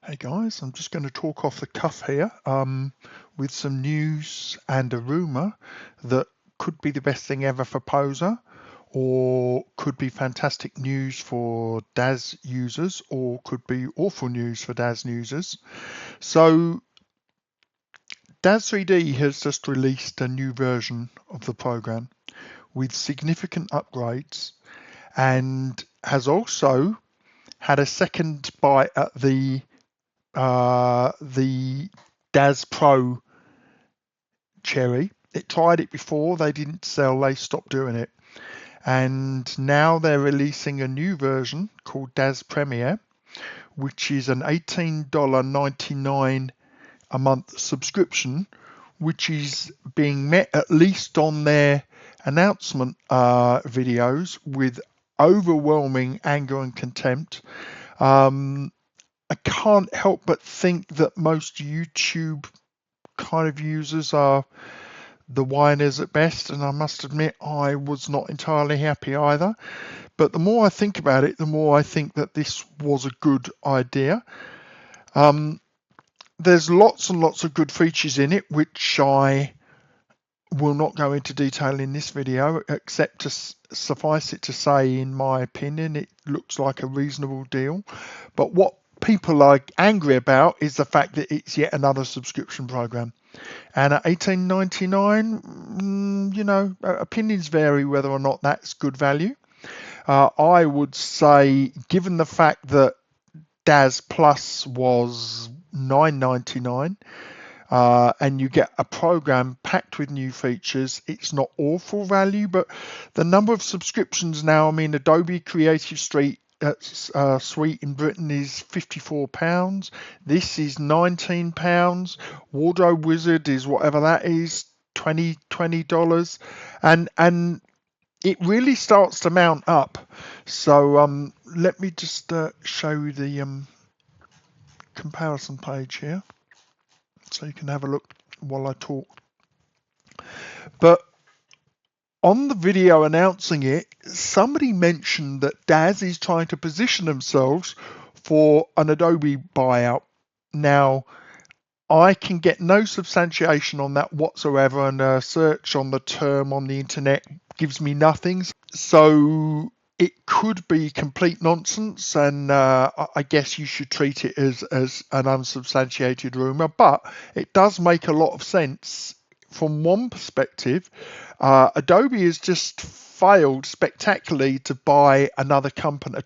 Hey guys, I'm just going to talk off the cuff here with some news and a rumour that could be the best thing ever for Poser, or could be fantastic news for Daz users, or could be awful news for Daz users. So Daz 3D has just released a new version of the program with significant upgrades and has also had a second bite at the Daz Pro cherry. It tried it before, they didn't sell, they stopped doing it. And now they're releasing a new version called Daz Premier, which is an $18.99 a month subscription, which is being met at least on their announcement videos with overwhelming anger and contempt. I can't help but think that most YouTube kind of users are the whiners at best, and I must admit I was not entirely happy either. But the more I think about it, the more I think that this was a good idea. There's lots and lots of good features in it, which I will not go into detail in this video, except to suffice it to say, in my opinion, it looks like a reasonable deal. But what people are angry about is the fact that it's yet another subscription program. And at $18.99, opinions vary whether or not that's good value. I would say, given the fact that Daz Plus was $9.99, and you get a program packed with new features, it's not awful value, but the number of subscriptions now, I mean, Adobe Creative Suite in Britain is £54. This is £19. Wardrobe Wizard is whatever that is, $20, and it really starts to mount up. So let me just show you the comparison page here, so you can have a look while I talk. But on the video announcing it, somebody mentioned that Daz is trying to position themselves for an Adobe buyout. Now, I can get no substantiation on that whatsoever, and a search on the term on the internet gives me nothing. So it could be complete nonsense, and I guess you should treat it as an unsubstantiated rumour, but it does make a lot of sense from one perspective. Adobe has just failed spectacularly to buy another company,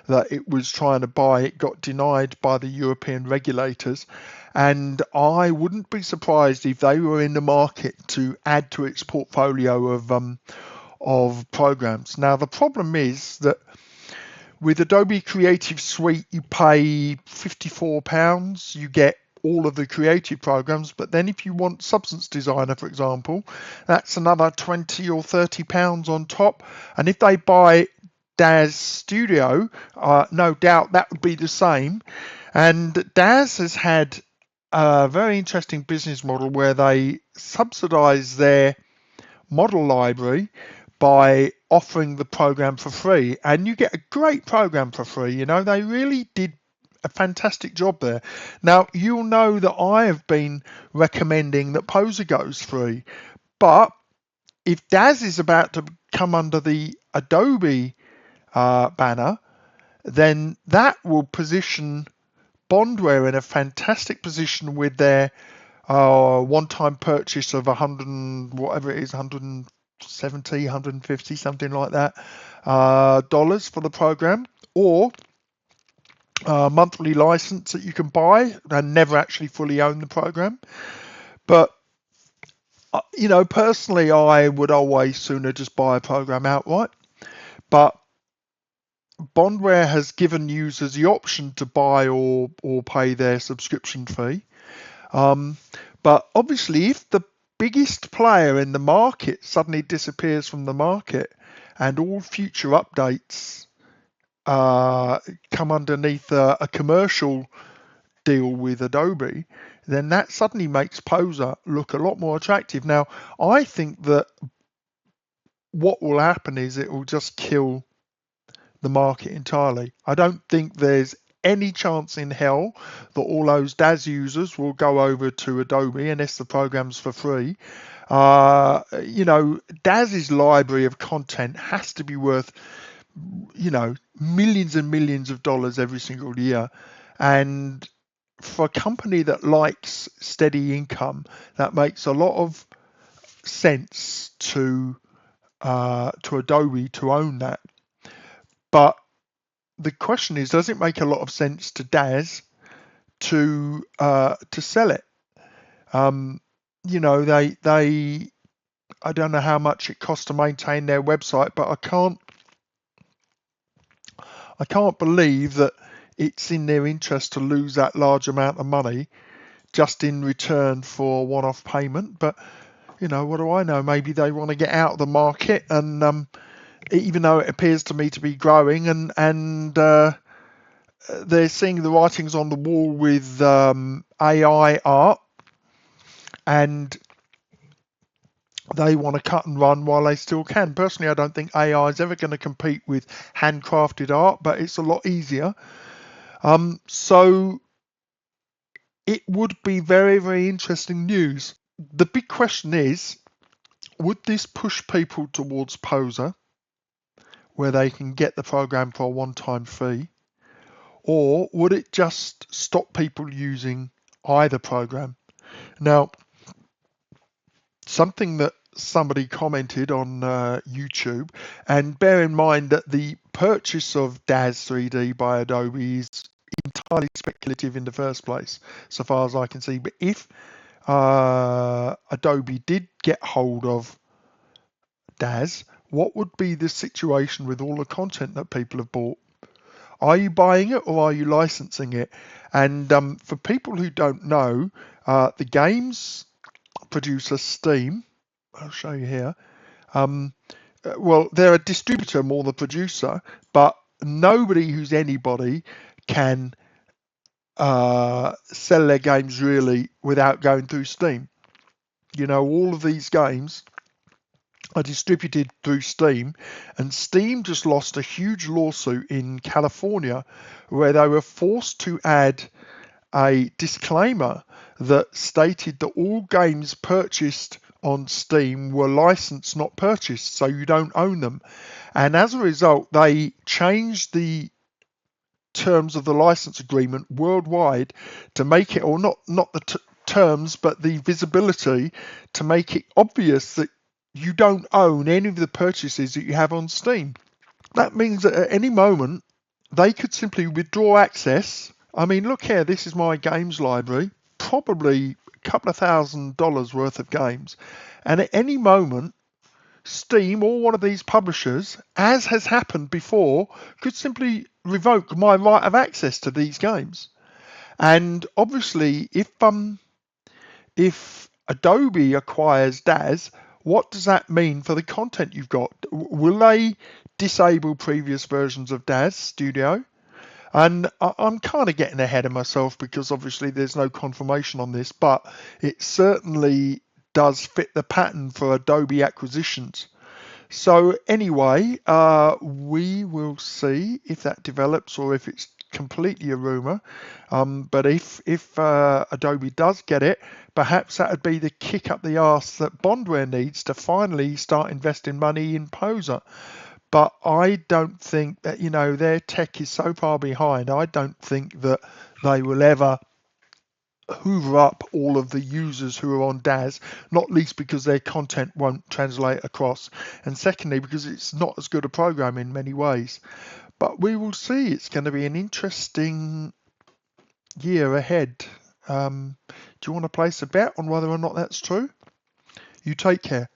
that it was trying to buy. It got denied by the European regulators, and I wouldn't be surprised if they were in the market to add to its portfolio of programs. Now, the problem is that with Adobe Creative Suite, you pay £54, you get all of the creative programs, but then if you want Substance Designer, for example, that's another £20 or £30 on top. And if they buy Daz Studio, no doubt that would be the same. And Daz has had a very interesting business model where they subsidize their model library by offering the program for free, and you get a great program for free. They really did a fantastic job there. Now, you'll know that I have been recommending that Poser goes free, but if Daz is about to come under the Adobe banner, then that will position Bondware in a fantastic position with their one-time purchase of 100, whatever it is, 170, 150, something like that, dollars for the program, or monthly license that you can buy and never actually fully own the program. But personally, I would always sooner just buy a program outright. But Bondware has given users the option to buy or pay their subscription fee. But obviously, if the biggest player in the market suddenly disappears from the market and all future updates come underneath a commercial deal with Adobe, then that suddenly makes Poser look a lot more attractive. Now, I think that what will happen is it will just kill the market entirely. I don't think there's any chance in hell that all those Daz users will go over to Adobe unless the program's for free. Daz's library of content has to be worth, millions and millions of dollars every single year. And for a company that likes steady income, that makes a lot of sense to Adobe to own that. But the question is, does it make a lot of sense to Daz to sell it? They I don't know how much it costs to maintain their website, but I can't believe that it's in their interest to lose that large amount of money just in return for one-off payment. But what do I know? Maybe they want to get out of the market, and even though it appears to me to be growing, and they're seeing the writings on the wall with AI art, and they want to cut and run while they still can. Personally, I don't think AI is ever going to compete with handcrafted art, but it's a lot easier. So it would be very, very interesting news. The big question is, would this push people towards Poser, where they can get the program for a one-time fee, or would it just stop people using either program? Now, something that somebody commented on YouTube, and bear in mind that the purchase of Daz 3D by Adobe is entirely speculative in the first place, so far as I can see. But if Adobe did get hold of Daz, what would be the situation with all the content that people have bought? Are you buying it or are you licensing it? And for people who don't know, the games producer Steam, I'll show you here. Well, they're a distributor more than producer, but nobody who's anybody can sell their games really without going through Steam. All of these games are distributed through Steam, and Steam just lost a huge lawsuit in California where they were forced to add a disclaimer that stated that all games purchased on Steam were licensed, not purchased, so you don't own them. And as a result, they changed the terms of the license agreement worldwide to make it, or not the terms, but the visibility, to make it obvious that you don't own any of the purchases that you have on Steam. That means that at any moment, they could simply withdraw access. I mean, look here, this is my games library, probably a couple of $1,000 worth of games. And at any moment, Steam or one of these publishers, as has happened before, could simply revoke my right of access to these games. And obviously, if Adobe acquires Daz, what does that mean for the content you've got? Will they disable previous versions of Daz Studio? And I'm kind of getting ahead of myself because obviously there's no confirmation on this, but it certainly does fit the pattern for Adobe acquisitions. So anyway, we will see if that develops or if it's completely a rumor. But if Adobe does get it, perhaps that would be the kick up the arse that Bondware needs to finally start investing money in Poser. But I don't think that, their tech is so far behind. I don't think that they will ever hoover up all of the users who are on Daz, not least because their content won't translate across, and secondly because it's not as good a program in many ways. But we will see. It's going to be an interesting year ahead. Do you want to place a bet on whether or not that's true? You take care.